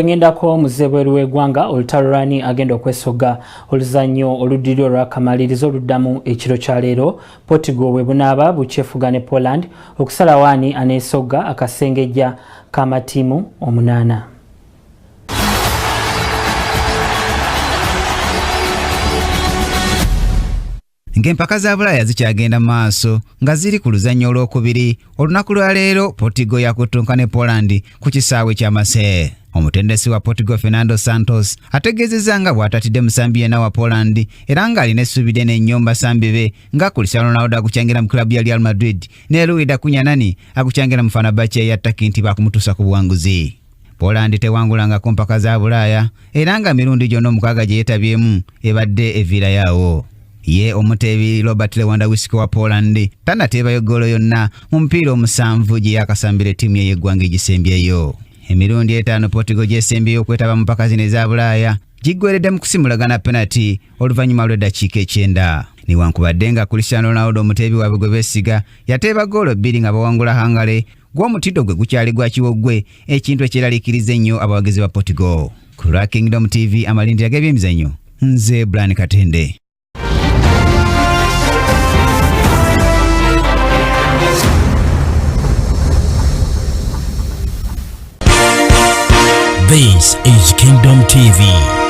Twengendako muzebweru w'eggwanga olutalulani agenda okwesoga oluzannyo oluddiriro lw'akamalirizo oluddamu ekiro kya leero. Portugal bwe bunaaba bukyefuga ne Poland okusalawo ani aneesogga akasengejja k'amatiimu 8. Ng'empaka za Bulaaya zikyagenda maaso nga ziri ku luzannyo olwokubiri olunaku lwa leero Portugal yakutunka ne Poland ku kisaawe kya Marseille. Omutendesi wa Portugal Fernando Santos ategeezezza nga bw'atatidde musambi yenna wa Poland era ng'alina essuubi ddene nnyo mu basambi be nga Cristiano Ronaldo akucyangira mu klabu ya Real Madrid ne Luis da Cunha akucyangira mu Fenerbahce ya Turkey nti baakumutuusa ku buwanguzi. Poland tewangulanga ku mpaka za Bulaaya era nga mirundi gyonna omukaaga gye yeetabyemu ebadde eviira yaawo. Ye omuteebi Robert Lewandowski wa Poland tannateebayo ggoolo yonna mu mupiira omusanvu gye yakasambira ttiimu ye y'eggwanga egisembyeyo. Emirundi 5 Portugal gyesembyeyo okwetaba mu mpaka zino eza Bulaaya giggweredde mu kusimulagana penalty oluvannyuma lw'eddakiika 9. Newankubadde nga Cristiano Ronaldo omuteebi waabwe gwe beesiga yateeba ggoolo 2 nga bawangula Hungary, gw'omutindo gwe gukyali gwa kiwogwe, ekintu ekiraliikiriza ennyo abawagizi ba Portugal. Ku lwa Kingdom TV amalindiro g'ebyemizannyo, nze Brian Katende. This is Kingdom TV.